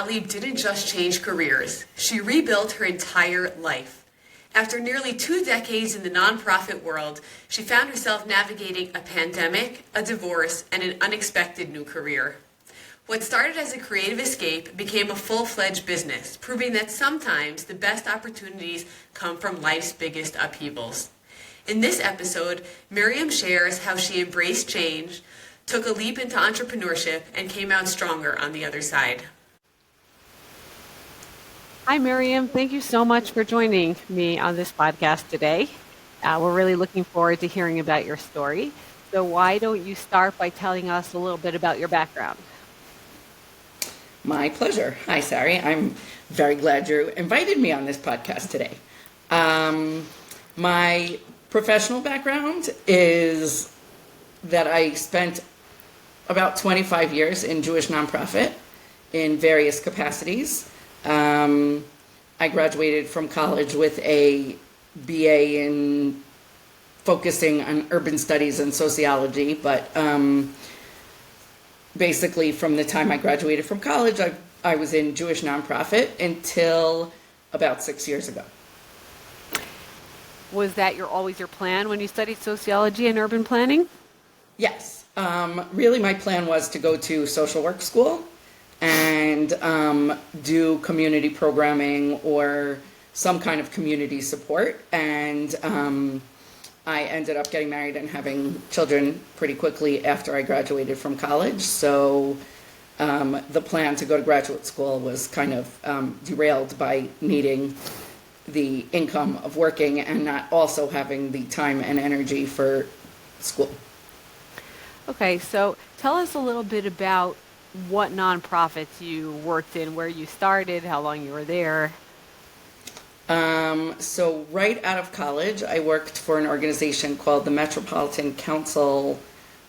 Gottlieb didn't just change careers. She rebuilt her entire life. After nearly 2 decades in the nonprofit world, she found herself navigating a pandemic, a divorce, and an unexpected new career. What started as a creative escape became a full-fledged business, proving that sometimes the best opportunities come from life's biggest upheavals. In this episode, Miriam shares how she embraced change, took a leap into entrepreneurship, and came out stronger on the other side. Hi, Miriam. Thank you so much for joining me on this podcast today. We're really looking forward to hearing about your story. So why don't you start by telling us a little bit about your background? My pleasure. Hi, Sari. I'm very glad you invited me on this podcast today. My professional background is that I spent about 25 years in Jewish nonprofit in various capacities. I graduated from college with a BA in focusing on urban studies and sociology, but basically from the time I graduated from college, I was in Jewish nonprofit until about 6 years ago. Was that always your plan when you studied sociology and urban planning? Yes. Really my plan was to go to social work school and do community programming or some kind of community support. And I ended up getting married and having children pretty quickly after I graduated from college. So the plan to go to graduate school was kind of derailed by needing the income of working and not also having the time and energy for school. Okay, so tell us a little bit about what nonprofits you worked in, where you started, how long you were there. So right out of college, I worked for an organization called the Metropolitan Council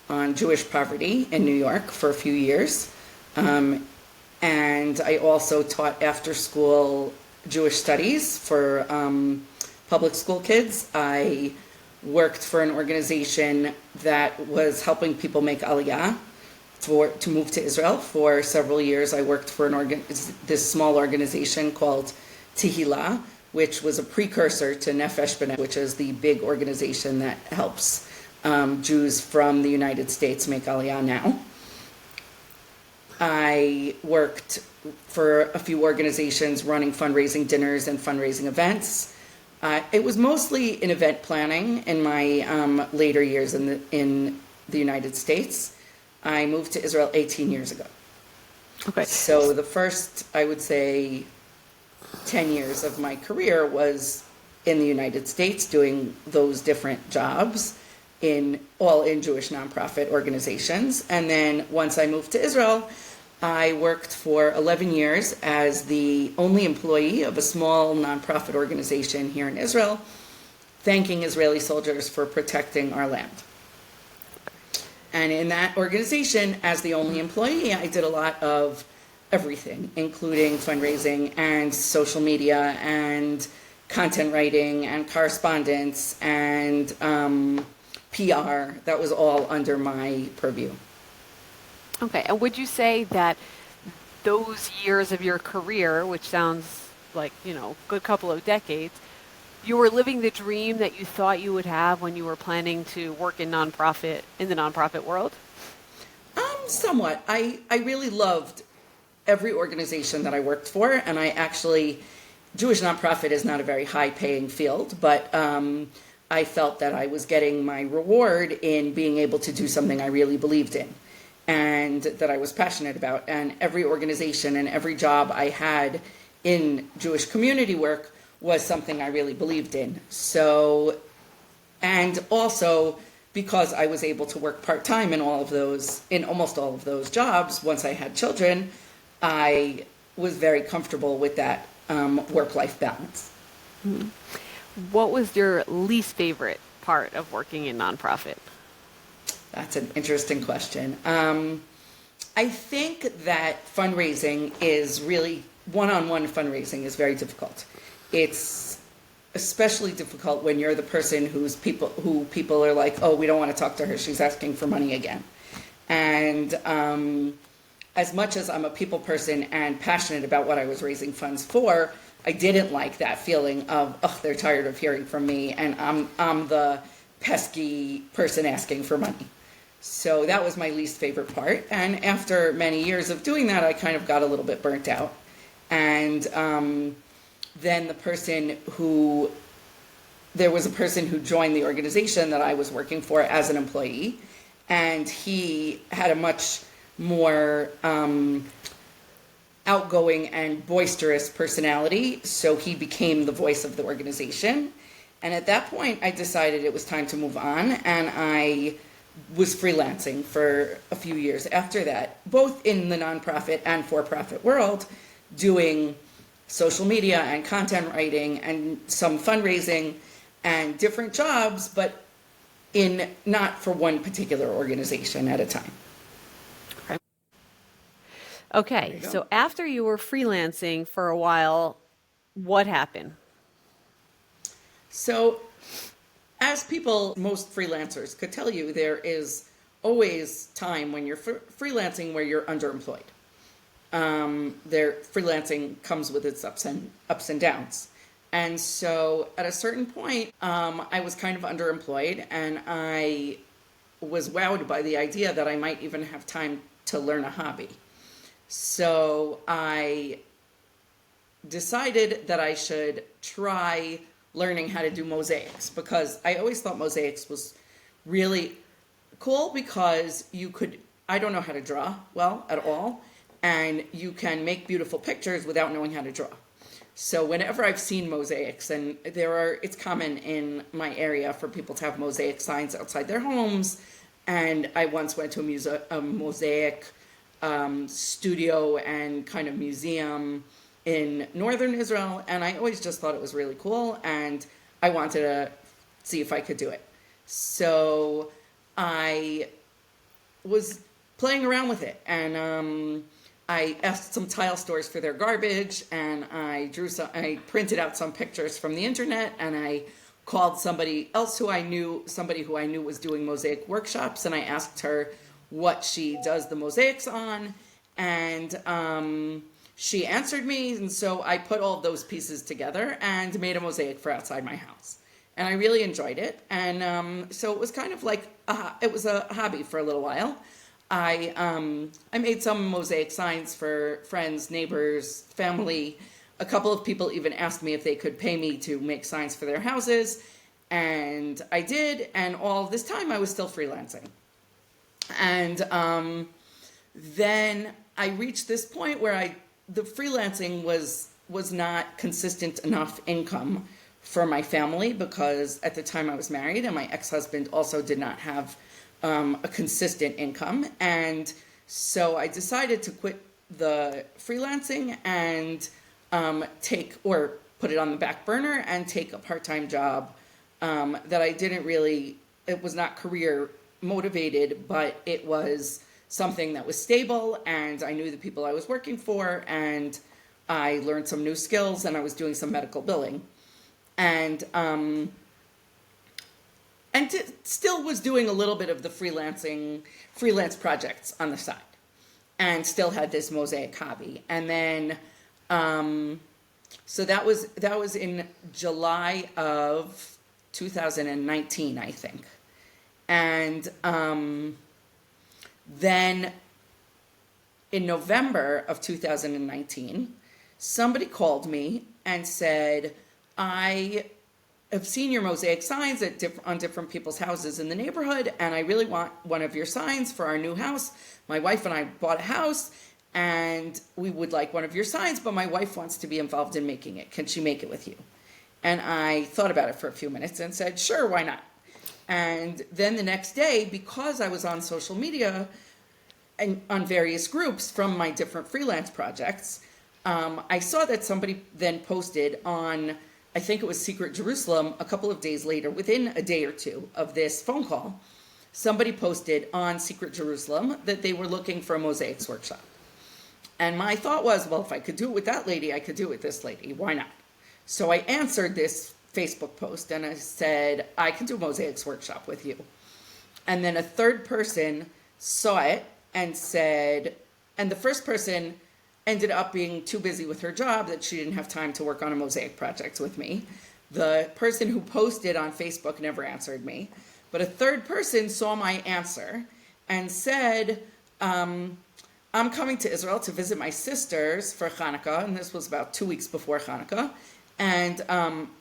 on Jewish Poverty in New York for a few years. And I also taught after school Jewish studies for public school kids. I worked for an organization that was helping people make aliyah to move to Israel. For several years, I worked for this small organization called Tehillah, which was a precursor to Nefesh B'Nefesh, which is the big organization that helps Jews from the United States make aliyah now. I worked for a few organizations running fundraising dinners and fundraising events. It was mostly in event planning in my later years in the United States. I moved to Israel 18 years ago. Okay. So the first, I would say, 10 years of my career was in the United States doing those different jobs in Jewish nonprofit organizations. And then once I moved to Israel, I worked for 11 years as the only employee of a small nonprofit organization here in Israel, thanking Israeli soldiers for protecting our land. And in that organization, as the only employee, I did a lot of everything, including fundraising and social media and content writing and correspondence and PR. That was all under my purview. Okay, and would you say that those years of your career, which sounds like, a good couple of decades, you were living the dream that you thought you would have when you were planning to work in the nonprofit world? Somewhat. I really loved every organization that I worked for, and Jewish nonprofit is not a very high-paying field, but I felt that I was getting my reward in being able to do something I really believed in and that I was passionate about. And every organization and every job I had in Jewish community work was something I really believed in. So, and also because I was able to work part-time in almost all of those jobs, once I had children, I was very comfortable with that work-life balance. Mm-hmm. What was your least favorite part of working in nonprofit? That's an interesting question. I think that fundraising is really, one-on-one fundraising is very difficult. It's especially difficult when you're the person who people are like, oh, we don't want to talk to her, she's asking for money again. And as much as I'm a people person and passionate about what I was raising funds for, I didn't like that feeling of, oh, they're tired of hearing from me, and I'm the pesky person asking for money. So that was my least favorite part. And after many years of doing that, I kind of got a little bit burnt out. And then there was a person who joined the organization that I was working for as an employee, and he had a much more outgoing and boisterous personality, so he became the voice of the organization. And at that point, I decided it was time to move on, and I was freelancing for a few years after that, both in the nonprofit and for-profit world, doing social media and content writing and some fundraising and different jobs, but not for one particular organization at a time. Okay, so after you were freelancing for a while, what happened? So, as most freelancers could tell you, there is always time when you're freelancing where you're underemployed. Freelancing comes with its ups and downs. And so at a certain point, I was kind of underemployed, and I was wowed by the idea that I might even have time to learn a hobby. So I decided that I should try learning how to do mosaics, because I always thought mosaics was really cool because I don't know how to draw well at all, and you can make beautiful pictures without knowing how to draw. So whenever I've seen mosaics, and it's common in my area for people to have mosaic signs outside their homes, and I once went to a mosaic studio and kind of museum in northern Israel, and I always just thought it was really cool, and I wanted to see if I could do it. So I was playing around with it, and I asked some tile stores for their garbage, and I printed out some pictures from the internet, and I called somebody who I knew was doing mosaic workshops, and I asked her what she does the mosaics on, and she answered me, and so I put all of those pieces together and made a mosaic for outside my house. And I really enjoyed it, and so it was kind of like, it was a hobby for a little while. I made some mosaic signs for friends, neighbors, family. A couple of people even asked me if they could pay me to make signs for their houses, and I did, and all this time I was still freelancing. And then I reached this point where the freelancing was not consistent enough income for my family, because at the time I was married, and my ex-husband also did not have a consistent income. And so I decided to quit the freelancing and put it on the back burner and take a part-time job that it was not career motivated, but it was something that was stable, and I knew the people I was working for, and I learned some new skills, and I was doing some medical billing, and still was doing a little bit of the freelance projects on the side, and still had this mosaic hobby. And then so that was in July of 2019, I think. And then in November of 2019, somebody called me and said, I have seen your mosaic signs on different people's houses in the neighborhood, and I really want one of your signs for our new house. My wife and I bought a house, and we would like one of your signs, but my wife wants to be involved in making it. Can she make it with you? And I thought about it for a few minutes and said, sure, why not? And then the next day, because I was on social media and on various groups from my different freelance projects, I saw that somebody then posted on, I think it was Secret Jerusalem, a couple of days later, within a day or two of this phone call, somebody posted on Secret Jerusalem that they were looking for a mosaics workshop. And my thought was, well, if I could do it with that lady, I could do it with this lady. Why not? So I answered this Facebook post and I said, I can do a mosaics workshop with you. And then a third person saw it and said, And the first person ended up being too busy with her job that she didn't have time to work on a Mosaic project with me. The person who posted on Facebook never answered me. But a third person saw my answer and said, I'm coming to Israel to visit my sisters for Hanukkah, and this was about 2 weeks before Hanukkah, and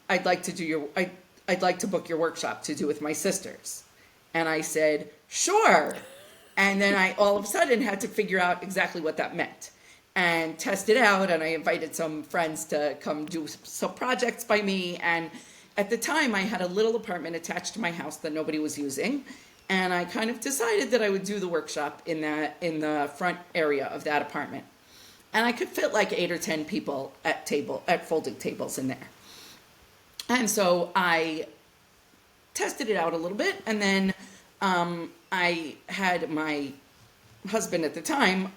I'd like to book your workshop to do with my sisters. And I said, sure. And then I all of a sudden had to figure out exactly what that meant and test it out. And I invited some friends to come do some projects by me. And at the time, I had a little apartment attached to my house that nobody was using. And I kind of decided that I would do the workshop in the front area of that apartment. And I could fit like 8 or 10 people at folding tables in there. And so I tested it out a little bit, and then I had my husband at the time,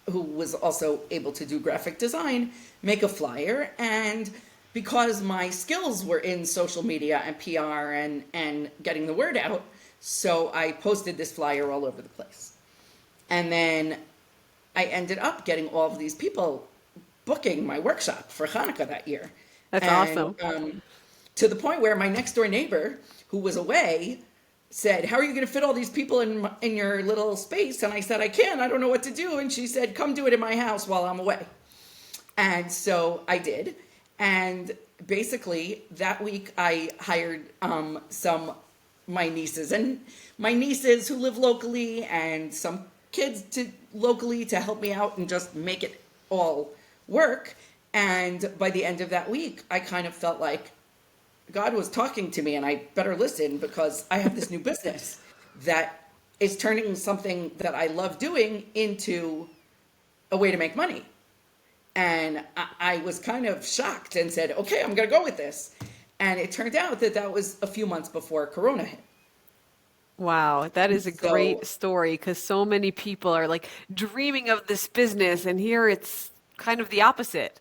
who was also able to do graphic design, make a flyer. And because my skills were in social media and PR and getting the word out, so I posted this flyer all over the place. And then I ended up getting all of these people booking my workshop for Hanukkah that year. That's awesome. To the point where my next door neighbor, who was away, said, how are you going to fit all these people in your little space? And I said, I can't. I don't know what to do. And she said, come do it in my house while I'm away. And so I did. And basically that week I hired my nieces who live locally and some kids locally to help me out and just make it all work. And by the end of that week, I kind of felt like God was talking to me and I better listen, because I have this new business that is turning something that I love doing into a way to make money. And I was kind of shocked and said, okay, I'm going to go with this. And it turned out that was a few months before Corona hit. Wow, that is a great story, because so many people are like dreaming of this business, and here it's kind of the opposite.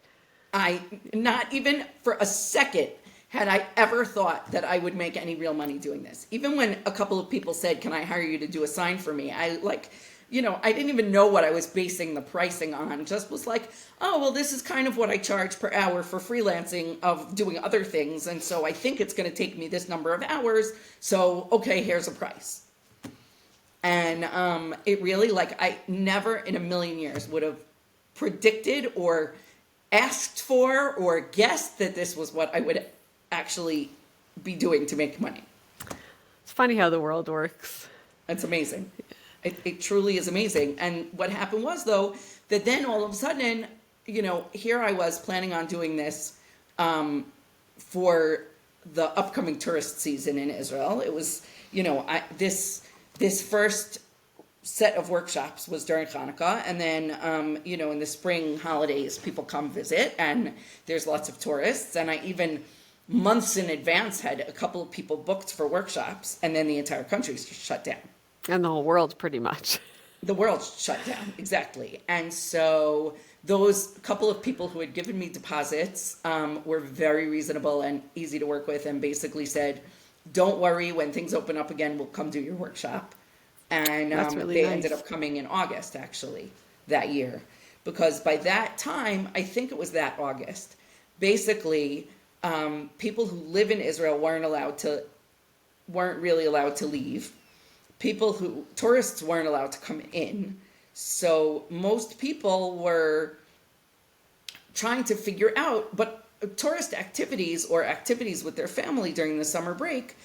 Not even for a second had I ever thought that I would make any real money doing this. Even when a couple of people said, can I hire you to do a sign for me? I didn't even know what I was basing the pricing on. Just was like, oh, well, this is kind of what I charge per hour for freelancing of doing other things. And so I think it's going to take me this number of hours. So, okay, here's a price. And it really, I never in a million years would have predicted or asked for or guessed that this was what I would actually be doing to make money. It's funny how the world works. It's amazing. It truly is amazing. And what happened was, though, that then all of a sudden, here I was planning on doing this for the upcoming tourist season in Israel. It was, this first set of workshops was during Hanukkah. And then, in the spring holidays, people come visit and there's lots of tourists. And I even months in advance had a couple of people booked for workshops, and then the entire country shut down. And the whole world, pretty much. The world shut down, exactly. And so those couple of people who had given me deposits were very reasonable and easy to work with, and basically said, don't worry, when things open up again, we'll come do your workshop. And That's really they nice. ended up coming in August, actually, that year. Because by that time, I think it was that August, basically, people who live in Israel weren't really allowed to leave. Tourists weren't allowed to come in. So most people were trying to figure out, but tourist activities or activities with their family during the summer break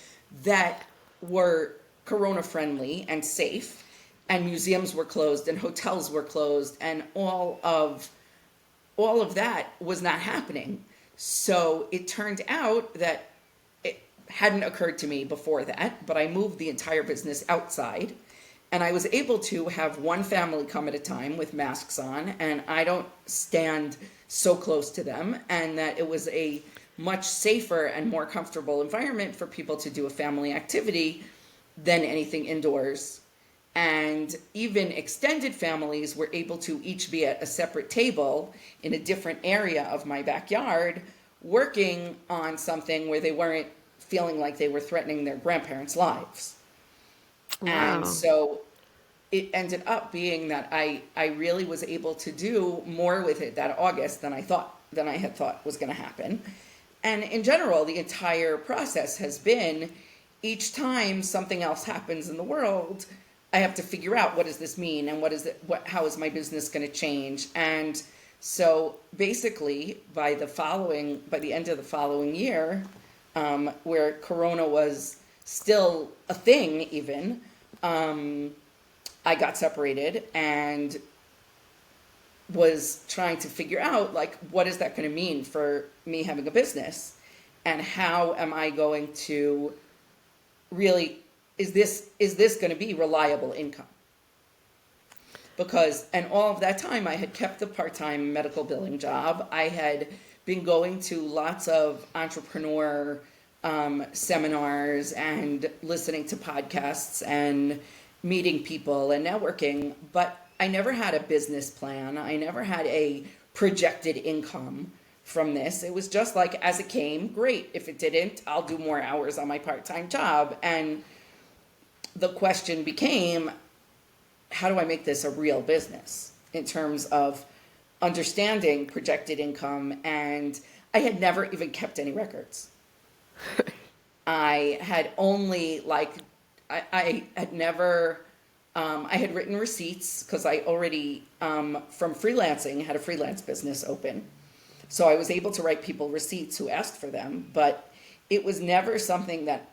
that were Corona friendly and safe, and museums were closed and hotels were closed, and all of that was not happening. So it turned out that it hadn't occurred to me before that, but I moved the entire business outside, and I was able to have one family come at a time with masks on, and I don't stand so close to them, and that it was a much safer and more comfortable environment for people to do a family activity than anything indoors. And even extended families were able to each be at a separate table in a different area of my backyard, working on something where they weren't feeling like they were threatening their grandparents' lives. Wow. And so it ended up being that I really was able to do more with it that August than I had thought was going to happen. And in general, the entire process has been, each time something else happens in the world, I have to figure out, what does this mean, and how is my business going to change? And so basically, by the end of the following year, where Corona was still a thing even, I got separated and was trying to figure out, like, what is that going to mean for me having a business, and how am I going to really, is this going to be reliable income? Because, and all of that time I had kept the part-time medical billing job. I had been going to lots of entrepreneur seminars and listening to podcasts and meeting people and networking, but I never had a business plan. I never had a projected income from this. It was just like, as it came, great. If it didn't, I'll do more hours on my part-time job. And the question became, how do I make this a real business in terms of understanding projected income? And I had never even kept any records. I had only I had never, I had written receipts because I already, from freelancing, had a freelance business open. So I was able to write people receipts who asked for them, but it was never something that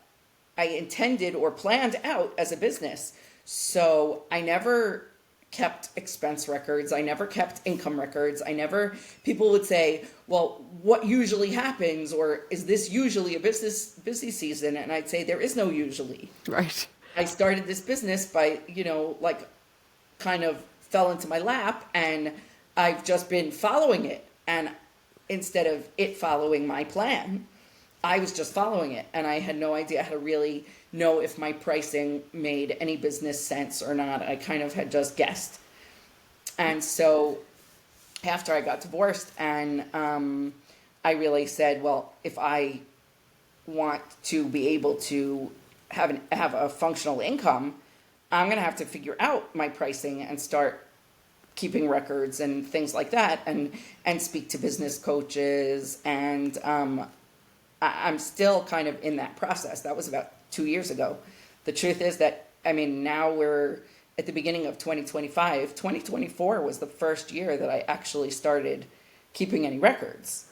I intended or planned out as a business. So I never kept expense records. I never kept income records. People would say, well, what usually happens? Or is this usually a busy season? And I'd say, there is no usually. Right. I started this business by, kind of fell into my lap, and I've just been following it. And instead of it following my plan, I was just following it. And I had no idea how to really know if my pricing made any business sense or not. I kind of had just guessed. And so after I got divorced, and I really said, well, if I want to be able to have a functional income, I'm going to have to figure out my pricing and start keeping records and things like that, and speak to business coaches. And I'm still kind of in that process. That was about 2 years ago. The truth is that, now we're at the beginning of 2025. 2024 was the first year that I actually started keeping any records.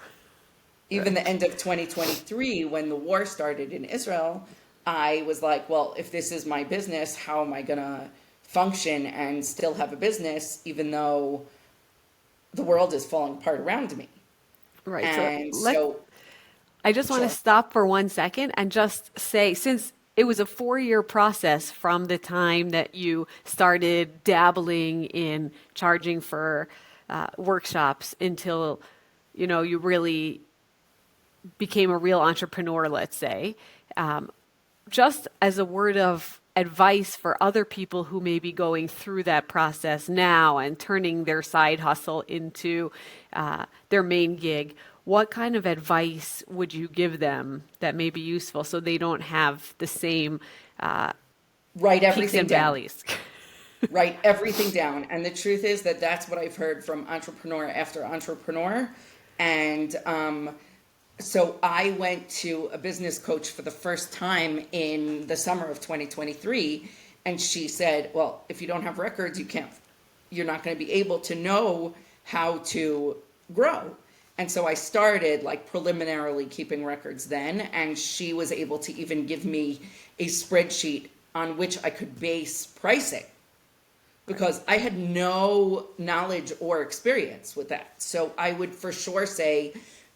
Even the end of 2023, when the war started in Israel, I was like, well, if this is my business, how am I going to function and still have a business, even though the world is falling apart around me? Right. And I just want to stop for 1 second and just say, since it was a 4-year process from the time that you started dabbling in charging for workshops until, you really became a real entrepreneur, let's say, just as a word of advice for other people who may be going through that process now and turning their side hustle into their main gig, what kind of advice would you give them that may be useful so they don't have the same write everything peaks and down. valleys? Write everything down. And the truth is that that's what I've heard from entrepreneur after entrepreneur. And so I went to a business coach for the first time in the summer of 2023. And she said, well, if you don't have records, you're not going to be able to know how to grow. And so I started preliminarily keeping records then, and she was able to even give me a spreadsheet on which I could base pricing, because I had no knowledge or experience with that. So I would for sure say,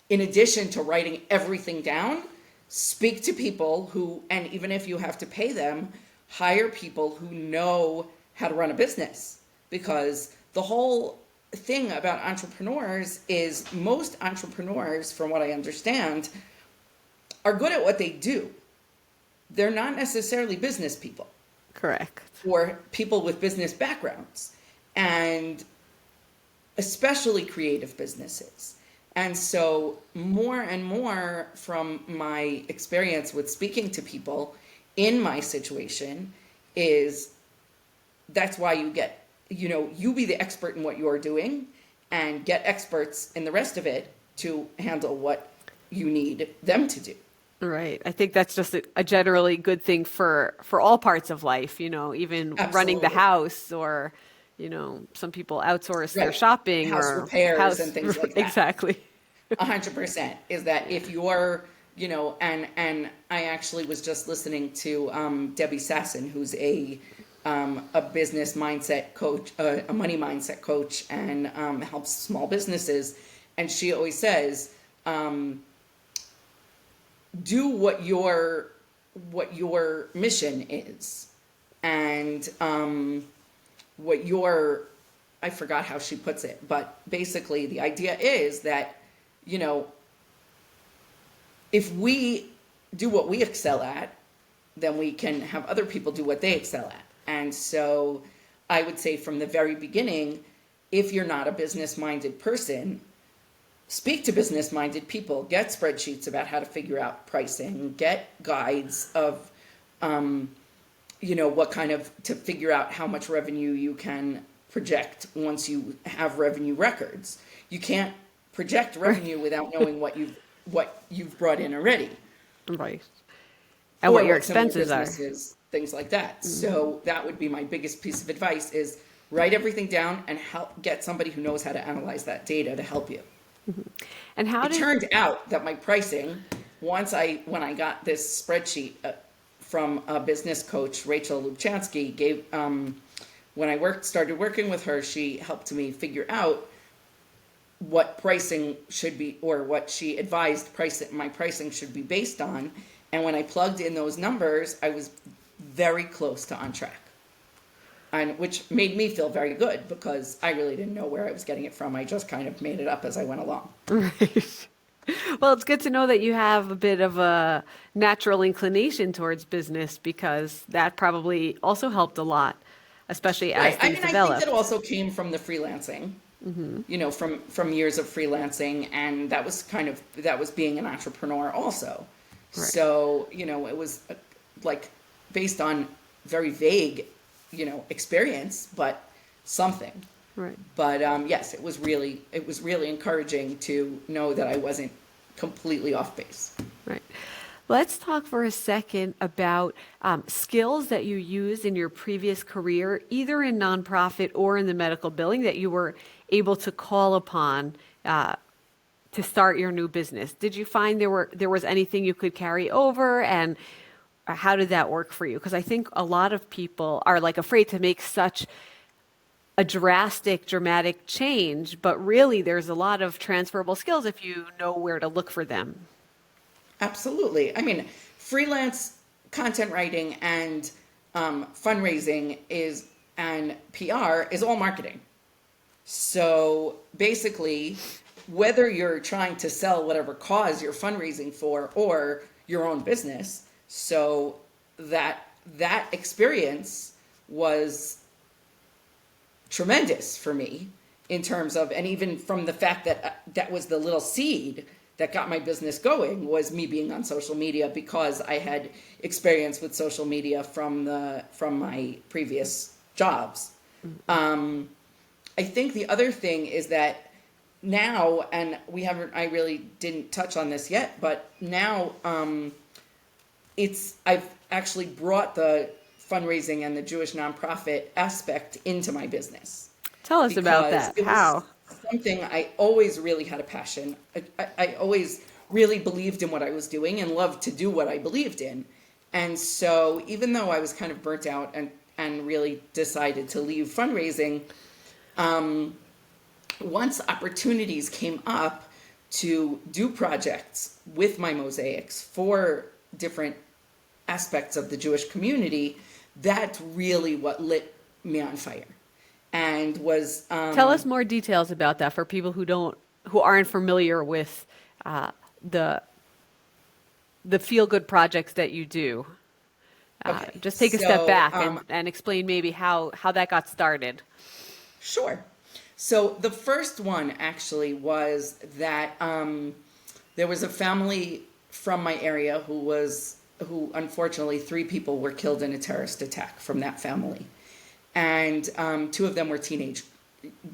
in addition to writing everything down, speak to people who, and even if you have to pay them, hire people who know how to run a business. Because the whole thing about entrepreneurs is most entrepreneurs, from what I understand, are good at what they do. They're not necessarily business people. Correct. Or people with business backgrounds, and especially creative businesses. And so more and more from my experience with speaking to people in my situation is that's why you get, you be the expert in what you're doing and get experts in the rest of it to handle what you need them to do. Right. I think that's just a generally good thing for all parts of life, even running the Absolutely. house or, some people outsource their Right. shopping House or repairs house. and things like that. Exactly. 100% is that if you're, and I actually was just listening to Debbie Sasson, who's a business mindset coach, a money mindset coach, and helps small businesses. And she always says, do what your mission is, and I forgot how she puts it, but basically the idea is that, if we do what we excel at, then we can have other people do what they excel at. And so I would say from the very beginning, if you're not a business-minded person, speak to business-minded people, get spreadsheets about how to figure out pricing, get guides of, to figure out how much revenue you can project once you have revenue records. You can't project revenue without knowing what you've brought in already. Right. And what your some of expenses are. businesses, things like that. So that would be my biggest piece of advice is write everything down and get somebody who knows how to analyze that data to help you. And It turned out that my pricing, when I got this spreadsheet from a business coach, Rachel Lubchansky, when I started working with her, she helped me figure out what pricing should be, or what she advised my pricing should be based on. And when I plugged in those numbers, I was very close to on track. And which made me feel very good because I really didn't know where I was getting it from. I just kind of made it up as I went along. Right. Well, it's good to know that you have a bit of a natural inclination towards business, because that probably also helped a lot, especially as things I developed. think it also came from the freelancing, from years of freelancing, and that was being an entrepreneur also. Right. So, it was like based on very vague, experience, but something. Right. But yes, it was really encouraging to know that I wasn't completely off base. Right. Let's talk for a second about skills that you used in your previous career, either in nonprofit or in the medical billing, that you were able to call upon to start your new business. Did you find there was anything you could carry over, and how did that work for you? Because I think a lot of people are afraid to make such a dramatic change, but really there's a lot of transferable skills if you know where to look for them. Absolutely. I mean, freelance content writing and fundraising and PR is all marketing. So basically, whether you're trying to sell whatever cause you're fundraising for or your own business, so that experience was tremendous for me in terms of, and even from the fact that that was the little seed that got my business going, was me being on social media, because I had experience with social media from my previous jobs. I think the other thing is that now, and I really didn't touch on this yet, but now I've actually brought the fundraising and the Jewish nonprofit aspect into my business. Tell us about that. How? Something I always really had a passion. I always really believed in what I was doing and loved to do what I believed in. And so even though I was kind of burnt out and really decided to leave fundraising, once opportunities came up to do projects with my Mosaics for different aspects of the Jewish community, that's really what lit me on fire. And was tell us more details about that for people who aren't familiar with the feel good projects that you do. Okay. Just take a step back and explain maybe how that got started. Sure. So the first one actually was that there was a family from my area who unfortunately 3 people were killed in a terrorist attack from that family. And two of them were teenage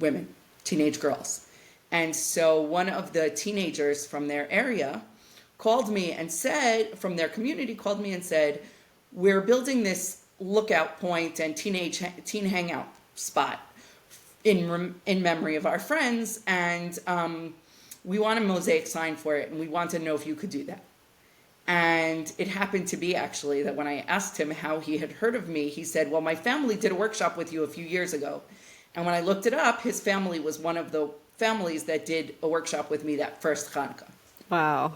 women, teenage girls. And so one of the teenagers from their area called me and said, from their community, called me and said, we're building this lookout point and teen hangout spot in memory of our friends, and we want a mosaic sign for it, and we want to know if you could do that. And it happened to be actually that when I asked him how he had heard of me, he said, well, my family did a workshop with you a few years ago. And when I looked it up, his family was one of the families that did a workshop with me that first Hanukkah. Wow.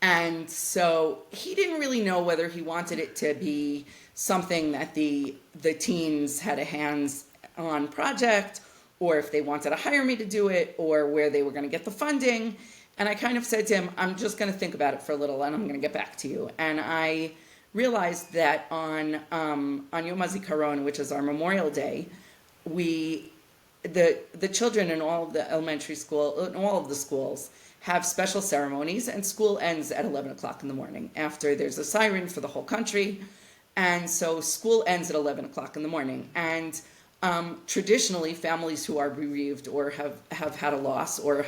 And so he didn't really know whether he wanted it to be something that the teens had a hands-on project, or if they wanted to hire me to do it, or where they were going to get the funding. And I kind of said to him, I'm just going to think about it for a little, and I'm going to get back to you. And I realized that on Yom HaZikaron, which is our Memorial Day, the children in all of the elementary school, in all of the schools, have special ceremonies, and school ends at 11 o'clock in the morning after there's a siren for the whole country. And so school ends at 11 o'clock in the morning. And traditionally, families who are bereaved or have had a loss or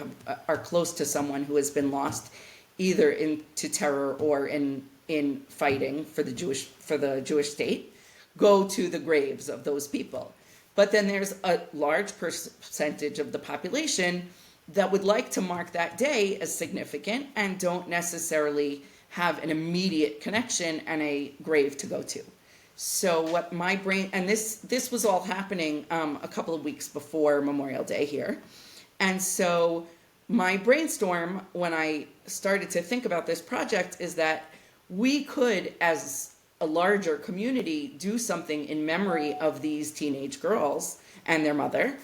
are close to someone who has been lost, either into terror or in fighting for the Jewish state, go to the graves of those people. But then there's a large percentage of the population that would like to mark that day as significant and don't necessarily have an immediate connection and a grave to go to. So what my brain, and this was all happening a couple of weeks before Memorial Day here. And so my brainstorm when I started to think about this project is that we could, as a larger community, do something in memory of these teenage girls and their mother.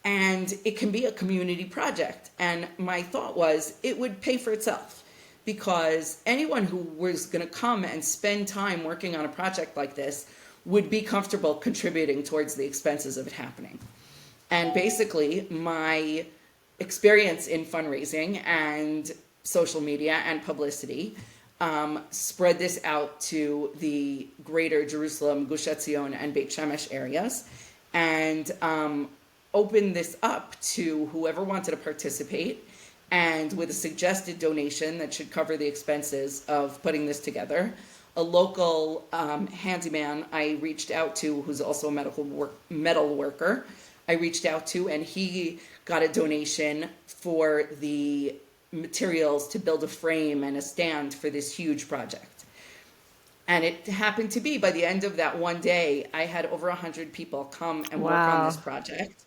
And it can be a community project. And my thought was it would pay for itself, because anyone who was going to come and spend time working on a project like this would be comfortable contributing towards the expenses of it happening. And basically, my experience in fundraising and social media and publicity spread this out to the greater Jerusalem, Gush Etzion, and Beit Shemesh areas, and opened this up to whoever wanted to participate. And with a suggested donation that should cover the expenses of putting this together, a local handyman I reached out to, who's also a metal worker, I reached out to, and he got a donation for the materials to build a frame and a stand for this huge project. And it happened to be, by the end of that one day, I had over 100 people come and work on this project.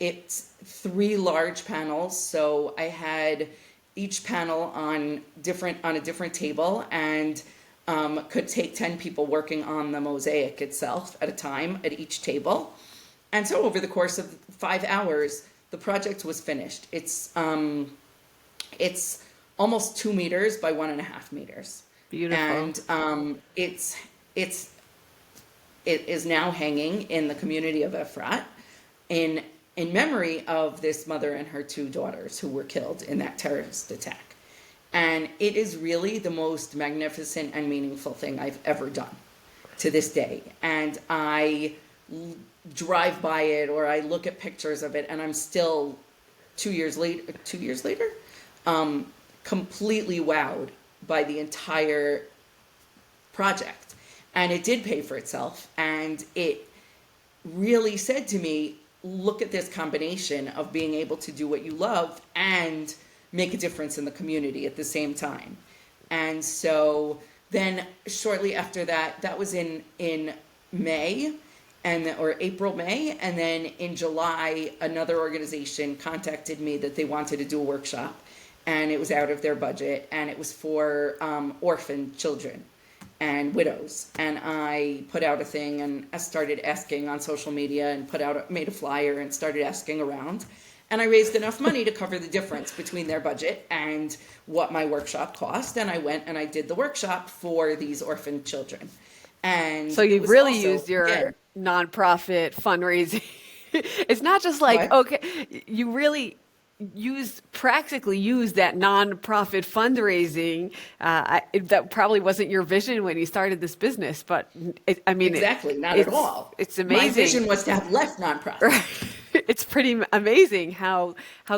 It's 3 large panels, so I had each panel on a different table, and could take 10 people working on the mosaic itself at a time at each table. And so over the course of 5 hours, the project was finished. It's almost 2 meters by 1.5 meters. Beautiful. And it is now hanging in the community of Efrat in memory of this mother and her 2 daughters who were killed in that terrorist attack. And it is really the most magnificent and meaningful thing I've ever done to this day. And I drive by it, or I look at pictures of it, and I'm still 2 years later, completely wowed by the entire project. And it did pay for itself. And it really said to me, look at this combination of being able to do what you love and make a difference in the community at the same time. And so then shortly after that, that was in May, or April, May, and then in July, another organization contacted me that they wanted to do a workshop, and it was out of their budget, and it was for orphan children and widows. And I put out a thing, and I started asking on social media, and made a flyer and started asking around. And I raised enough money to cover the difference between their budget and what my workshop cost. And I went and I did the workshop for these orphan children. And so you really used your nonprofit fundraising. It's not just like, what? okay, you really practically use that nonprofit fundraising. That probably wasn't your vision when you started this business, but Exactly, not at all. It's My amazing. vision was to have less nonprofit. Right. It's pretty amazing how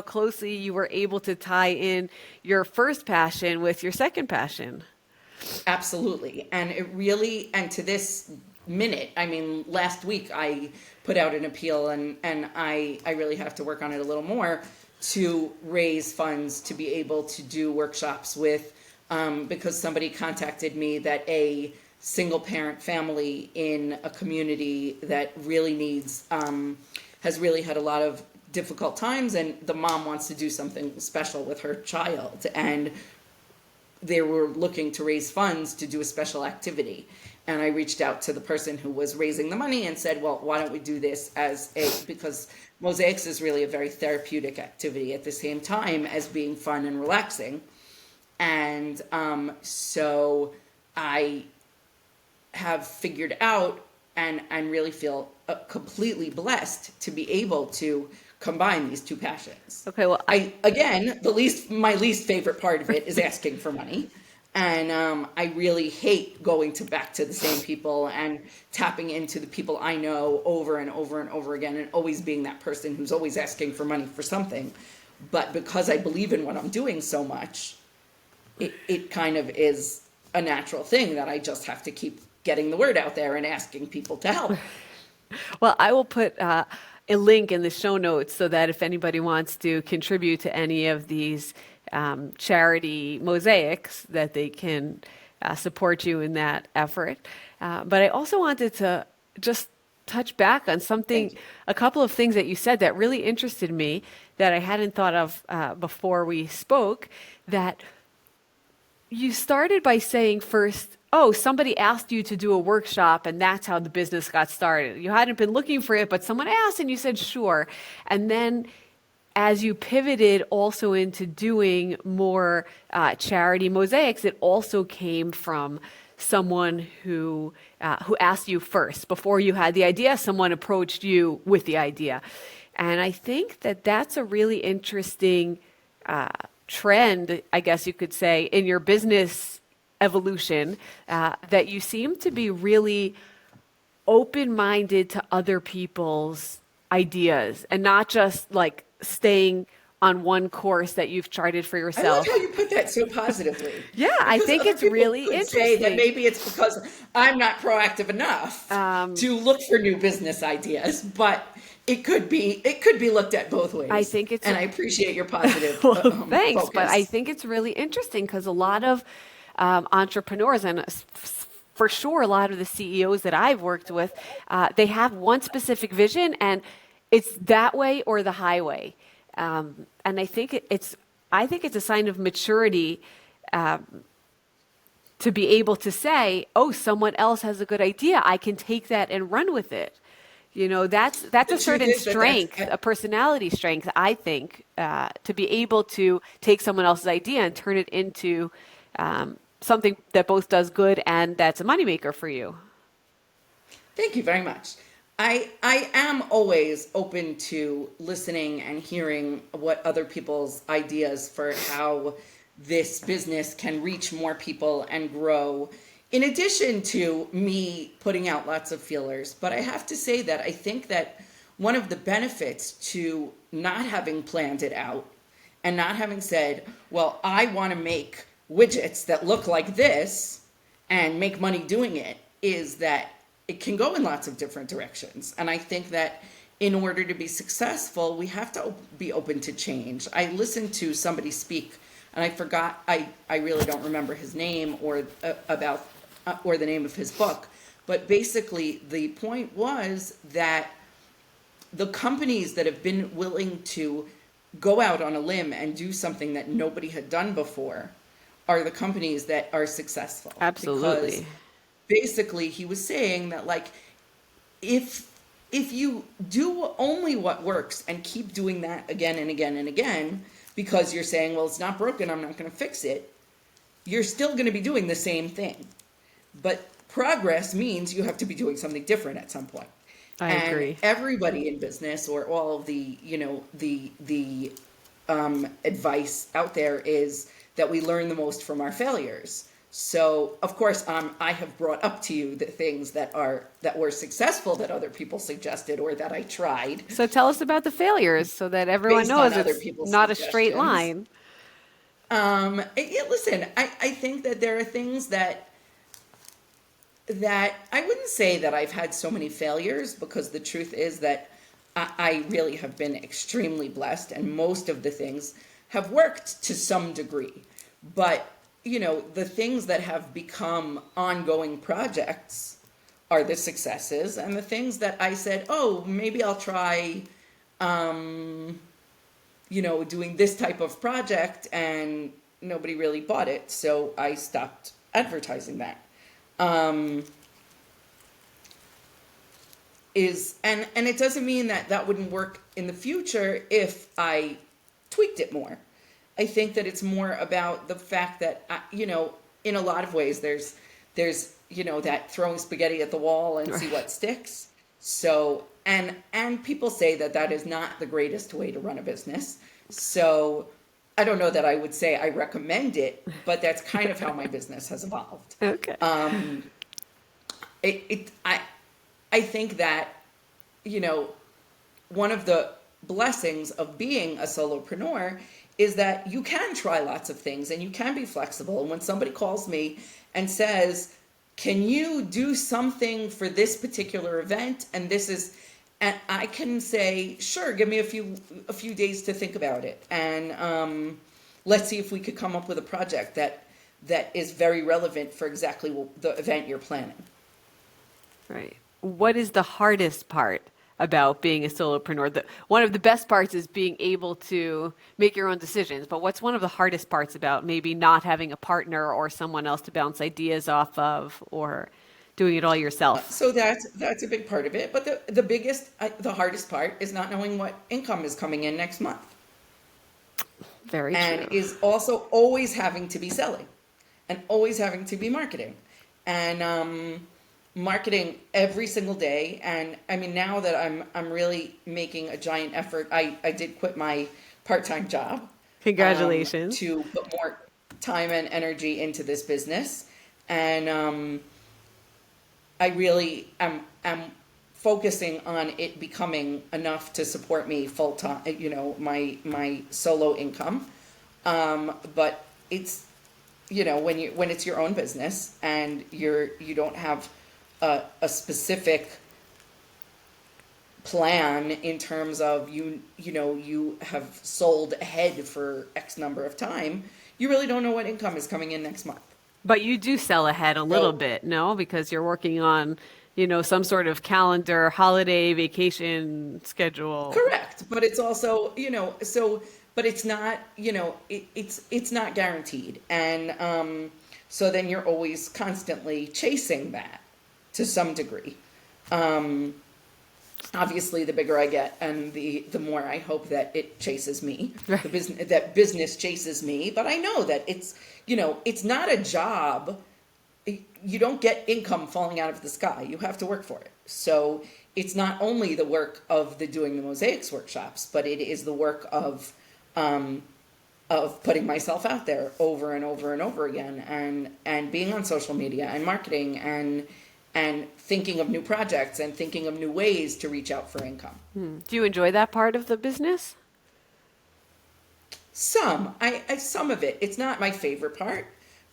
closely you were able to tie in your first passion with your second passion. Absolutely. And it really, and to this minute, I mean, last week I put out an appeal and I really have to work on it a little more to raise funds to be able to do workshops with, because somebody contacted me that a single parent family in a community that really needs, has really had a lot of difficult times, and the mom wants to do something special with her child. And they were looking to raise funds to do a special activity. And I reached out to the person who was raising the money and said, well, why don't we do this because Mosaics is really a very therapeutic activity at the same time as being fun and relaxing. And so I have figured out and really feel completely blessed to be able to combine these two passions. Okay, well, my least favorite part of it is asking for money. And I really hate going back to the same people and tapping into the people I know over and over and over again and always being that person who's always asking for money for something. But because I believe in what I'm doing so much, it kind of is a natural thing that I just have to keep getting the word out there and asking people to help. Well, I will put a link in the show notes so that if anybody wants to contribute to any of these charity mosaics, that they can support you in that effort. But I also wanted to just touch back on a couple of things that you said that really interested me that I hadn't thought of before we spoke. That you started by saying first, oh, somebody asked you to do a workshop and that's how the business got started. You hadn't been looking for it, but someone asked and you said, sure. And then as you pivoted also into doing more charity mosaics, it also came from someone who asked you first. Before you had the idea, someone approached you with the idea. And I think that that's a really interesting trend, I guess you could say, in your business evolution, that you seem to be really open-minded to other people's ideas and not just like staying on one course that you've charted for I yourself. love how you put that so positively. Yeah, I think it's really interesting. Say that maybe it's because I'm not proactive enough to look for new business ideas, but it could be looked at both ways. I think it's, and I appreciate your positive. well, thanks, focus. but I think it's really interesting because a lot of entrepreneurs, and for sure a lot of the CEOs that I've worked with, they have one specific vision, and it's that way or the highway. And I think it's a sign of maturity to be able to say, oh, someone else has a good idea. I can take that and run with it. You know, that's a certain strength, a personality strength, I think, to be able to take someone else's idea and turn it into something that both does good and that's a moneymaker for you. Thank you very much. I am always open to listening and hearing what other people's ideas for how this business can reach more people and grow, in addition to me putting out lots of feelers. But I have to say that I think that one of the benefits to not having planned it out and not having said, well, I want to make widgets that look like this and make money doing it, is that it can go in lots of different directions. And I think that in order to be successful, we have to be open to change. I listened to somebody speak, and I forgot, I really don't remember his name or the name of his book, but basically the point was that the companies that have been willing to go out on a limb and do something that nobody had done before are the companies that are successful. Absolutely. Because basically he was saying that, like, if you do only what works and keep doing that again and again and again, because you're saying, well, it's not broken, I'm not going to fix it, you're still going to be doing the same thing. But progress means you have to be doing something different at some point. I agree. Everybody in business, or all of the, the advice out there is that we learn the most from our failures. So, of course, I have brought up to you the things that were successful that other people suggested or that I tried So tell us about the failures so that everyone based on knows other it's people's not a straight suggestions. line. Yeah, listen, I think that there are things that I wouldn't say that I've had so many failures, because the truth is that I really have been extremely blessed, and most of the things have worked to some degree. But, the things that have become ongoing projects are the successes, and the things that I said, oh, maybe I'll try, doing this type of project, and nobody really bought it, so I stopped advertising that. And it doesn't mean that wouldn't work in the future if I tweaked it more. I think that it's more about the fact that, in a lot of ways, there's that throwing spaghetti at the wall and see what sticks. So, and people say that is not the greatest way to run a business. So I don't know that I would say I recommend it, but that's kind of how my business has evolved. Okay. I think that, one of the blessings of being a solopreneur is that you can try lots of things and you can be flexible. And when somebody calls me and says, can you do something for this particular event? And I can say, sure, give me a few days to think about it. And let's see if we could come up with a project that is very relevant for exactly the event you're planning. Right. What is the hardest part about being a solopreneur? One of the best parts is being able to make your own decisions, but what's one of the hardest parts about maybe not having a partner or someone else to bounce ideas off of, or doing it all yourself? So that's a big part of it. But the hardest part is not knowing what income is coming in next month. Very and true. is also always having to be selling and always having to be marketing and marketing every single day. And I mean, now that I'm really making a giant effort, I did quit my part-time job. Congratulations. To put more time and energy into this business. And I really am focusing on it becoming enough to support me full time, my solo income. But it's, when it's your own business and you don't have a specific plan in terms of you have sold ahead for X number of time, you really don't know what income is coming in next month. But you do sell ahead a little bit, no? Because you're working on, some sort of calendar, holiday, vacation schedule. Correct. But it's also, but it's not, it's not guaranteed. And so then you're always constantly chasing that to some degree. Obviously, the bigger I get and the more I hope that it chases me, Right. that business chases me. But I know that it's not a job. You don't get income falling out of the sky. You have to work for it. So it's not only the work of doing the Mosaics workshops, but it is the work of putting myself out there over and over and over again, and being on social media and marketing and thinking of new projects and thinking of new ways to reach out for income. Do you enjoy that part of the business? Some of it. It's not my favorite part,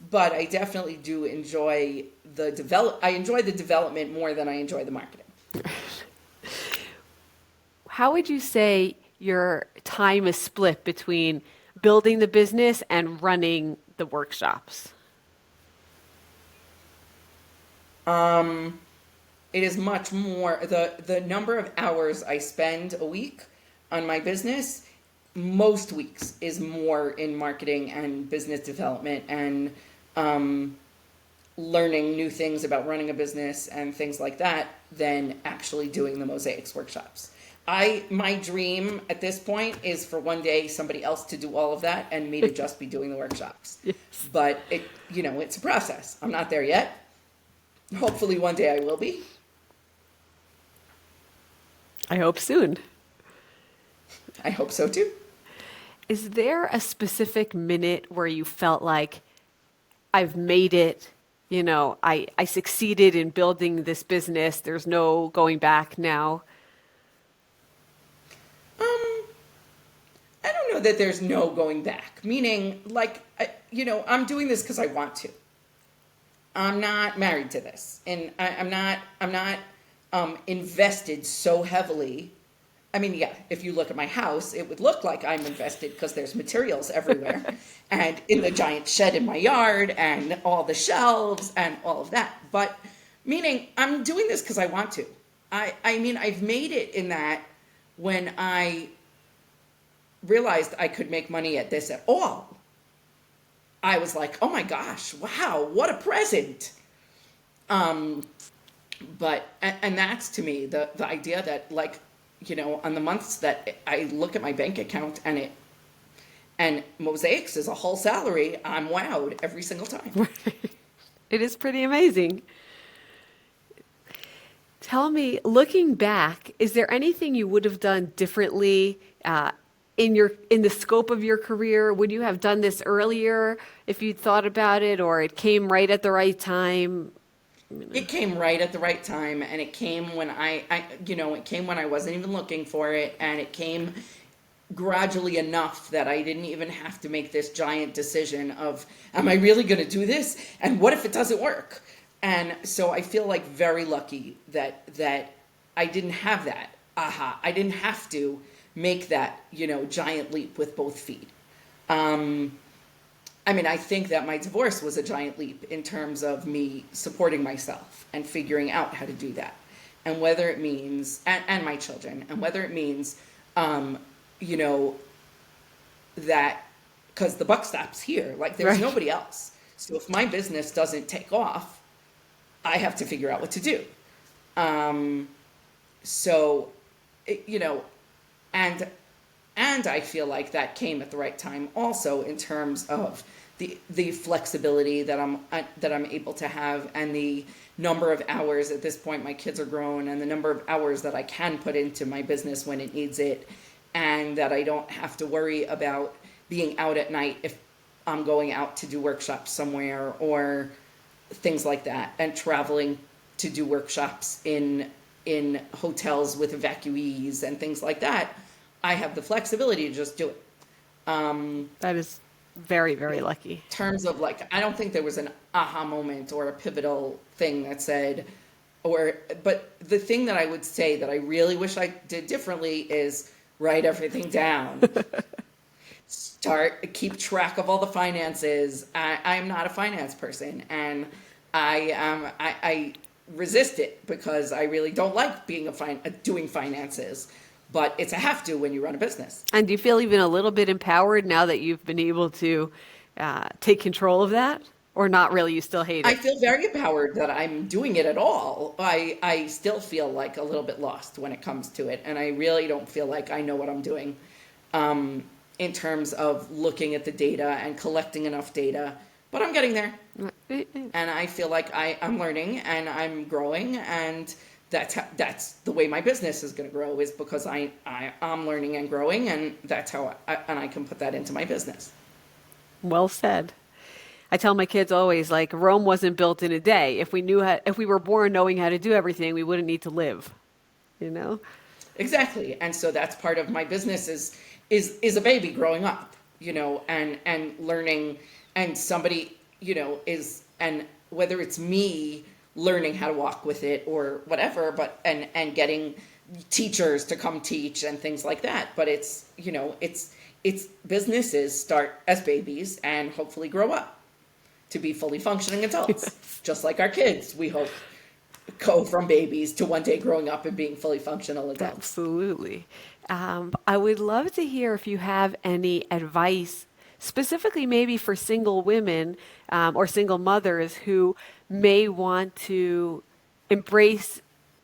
but I definitely do enjoy I enjoy the development more than I enjoy the marketing. How would you say your time is split between building the business and running the workshops? It is much more, the number of hours I spend a week on my business, most weeks is more in marketing and business development and learning new things about running a business and things like that than actually doing the Mosaics workshops. My dream at this point is for one day somebody else to do all of that and me to just be doing the workshops. Yes. But it's a process. I'm not there yet. Hopefully one day I will be. I hope soon. I hope so too. Is there a specific minute where you felt like I've made it? I succeeded in building this business. There's no going back now. Um, I don't know that there's no going back. Meaning, like, I'm doing this because I want to. I'm not married to this, and I'm not invested so heavily. I mean, yeah, if you look at my house, it would look like I'm invested because there's materials everywhere and in the giant shed in my yard and all the shelves and all of that. But meaning I'm doing this because I want to. I mean, I've made it in that when I realized I could make money at this at all, I was like, oh my gosh, wow, what a present. And that's to me the idea that, like, on the months that I look at my bank account and Mosaics is a whole salary, I'm wowed every single time. It is pretty amazing. Tell me, looking back, is there anything you would have done differently in the scope of your career? Would you have done this earlier if you'd thought about it, or it came right at the right time? It came right at the right time, and it came when it came when I wasn't even looking for it, and it came gradually enough that I didn't even have to make this giant decision of, am I really going to do this? And what if it doesn't work? And so I feel like very lucky that I didn't have that aha. I didn't have to make that, giant leap with both feet. I mean, I think that my divorce was a giant leap in terms of me supporting myself and figuring out how to do that. And whether it means, and my children, and whether it means, that, because the buck stops here, like there's Right. nobody else. So if my business doesn't take off, I have to figure out what to do. So, and I feel like that came at the right time also in terms of the flexibility that I'm able to have, and the number of hours. At this point my kids are grown, and the number of hours that I can put into my business when it needs it, and that I don't have to worry about being out at night if I'm going out to do workshops somewhere or things like that, and traveling to do workshops in hotels with evacuees and things like that. I have the flexibility to just do it. That is very, very lucky. In terms of, like, I don't think there was an aha moment or a pivotal thing that said, but the thing that I would say that I really wish I did differently is write everything down. Keep track of all the finances. I'm not a finance person, and I resist it because I really don't like being doing finances. But it's a have to when you run a business. And do you feel even a little bit empowered now that you've been able to take control of that? Or not really, you still hate it? I feel very empowered that I'm doing it at all. I still feel like a little bit lost when it comes to it. And I really don't feel like I know what I'm doing in terms of looking at the data and collecting enough data. But I'm getting there. And I feel like I'm learning and I'm growing, and that's the way my business is going to grow, is because I'm learning and growing, and that's how I can put that into my business. Well said. I tell my kids always, like, Rome wasn't built in a day. If we were born knowing how to do everything, we wouldn't need to live. Exactly. And so that's part of my business is a baby growing up, and learning, and somebody, and whether it's me learning how to walk with it or whatever, but and getting teachers to come teach and things like that. But it's businesses start as babies and hopefully grow up to be fully functioning adults. Just like our kids, we hope, go from babies to one day growing up and being fully functional adults. Absolutely. I would love to hear if you have any advice, specifically maybe for single women or single mothers who may want to embrace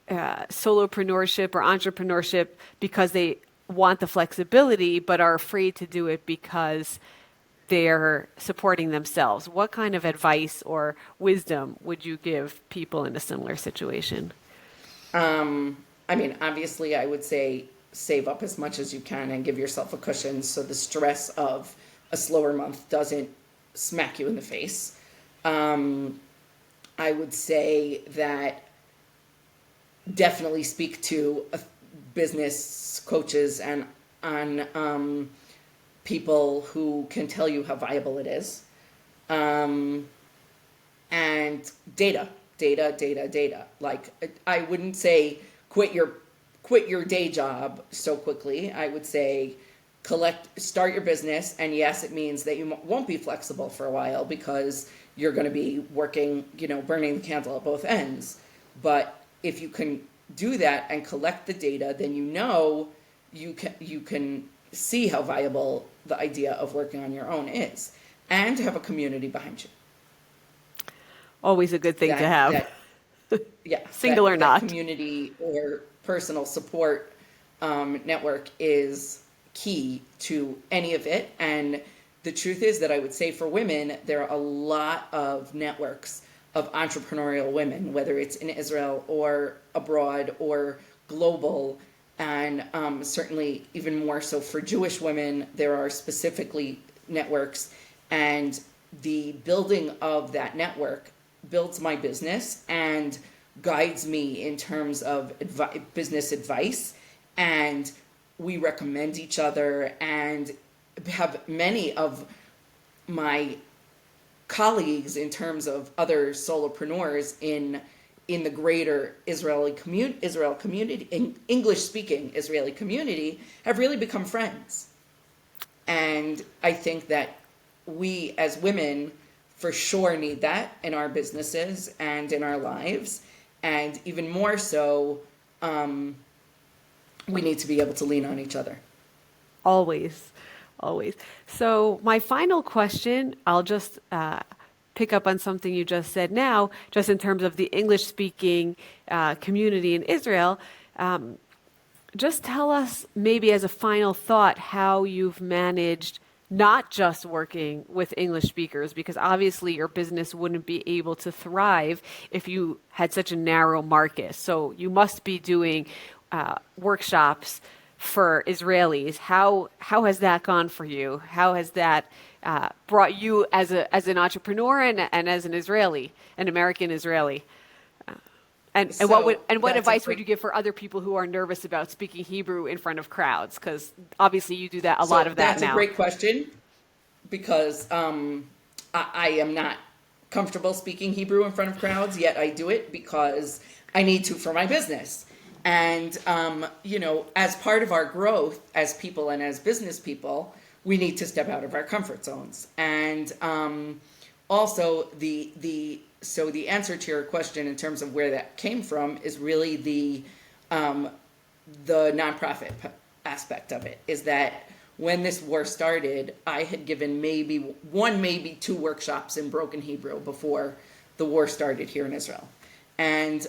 solopreneurship or entrepreneurship because they want the flexibility but are afraid to do it because they're supporting themselves. What kind of advice or wisdom would you give people in a similar situation? I mean, obviously I would say save up as much as you can and give yourself a cushion so the stress of a slower month doesn't smack you in the face. I would say that definitely speak to business coaches and on people who can tell you how viable it is. And data. Like, I wouldn't say quit your day job so quickly. I would say start your business, and yes, it means that you won't be flexible for a while because you're going to be working, burning the candle at both ends. But if you can do that and collect the data, then you can see how viable the idea of working on your own is, and have a community behind you. Always a good thing to have. Single or not. That community or personal support network is key to any of it. And the truth is that I would say for women, there are a lot of networks of entrepreneurial women, whether it's in Israel or abroad or global. And certainly even more so for Jewish women, there are specifically networks. And the building of that network builds my business and guides me in terms of business advice. And we recommend each other, and have many of my colleagues in terms of other solopreneurs in the greater Israel community, English-speaking Israeli community, have really become friends. And I think that we as women for sure need that in our businesses and in our lives. And even more so, we need to be able to lean on each other. Always. So my final question, I'll just pick up on something you just said now, just in terms of the English-speaking community in Israel. Just tell us, maybe as a final thought, how you've managed not just working with English speakers, because obviously your business wouldn't be able to thrive if you had such a narrow market. So you must be doing workshops for Israelis. How has that gone for you? How has that brought you as an entrepreneur and as an American Israeli? What advice would you give for other people who are nervous about speaking Hebrew in front of crowds? Because obviously you do that a lot of that now. That's a great question, because I am not comfortable speaking Hebrew in front of crowds, yet I do it because I need to for my business. And, as part of our growth as people and as business people, we need to step out of our comfort zones. And also so the answer to your question in terms of where that came from is really the nonprofit aspect of it, is that when this war started, I had given maybe two workshops in broken Hebrew before the war started here in Israel. And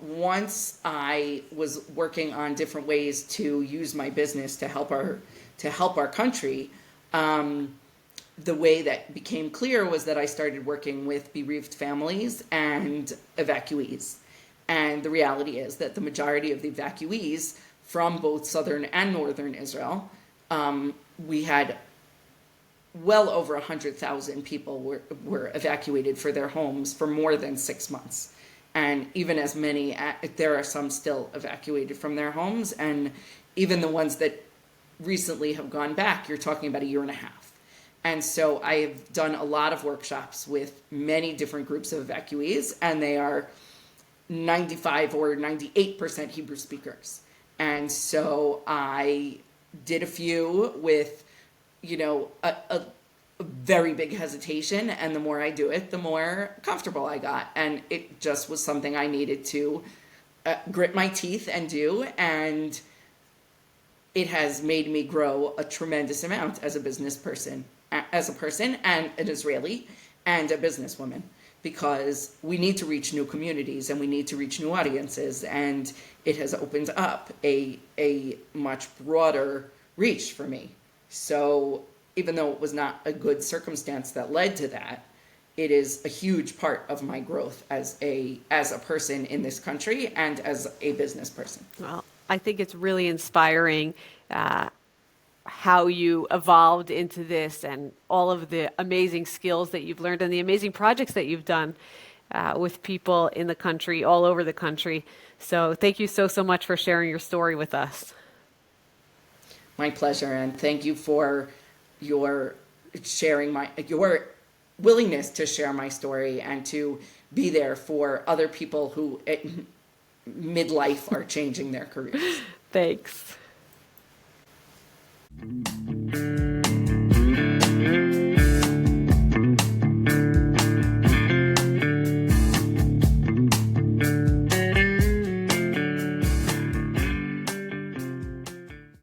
once I was working on different ways to use my business to help our country, the way that became clear was that I started working with bereaved families and evacuees. And the reality is that the majority of the evacuees from both southern and northern Israel, we had well over 100,000 people were evacuated for their homes for more than 6 months. And even as many, there are some still evacuated from their homes. And even the ones that recently have gone back, you're talking about a year and a half. And so I've done a lot of workshops with many different groups of evacuees, and they are 95 or 98% Hebrew speakers. And so I did a few with, a very big hesitation, and the more I do it, the more comfortable I got. And it just was something I needed to grit my teeth and do, and it has made me grow a tremendous amount as a business person, as a person and an Israeli and a businesswoman, because we need to reach new communities and we need to reach new audiences, and it has opened up a much broader reach for me. So even though it was not a good circumstance that led to that, it is a huge part of my growth as a person in this country and as a business person. Well, I think it's really inspiring how you evolved into this and all of the amazing skills that you've learned and the amazing projects that you've done with people in the country, all over the country. So thank you so much for sharing your story with us. My pleasure, and thank you for your sharing your willingness to share my story and to be there for other people who at midlife are changing their careers. Thanks.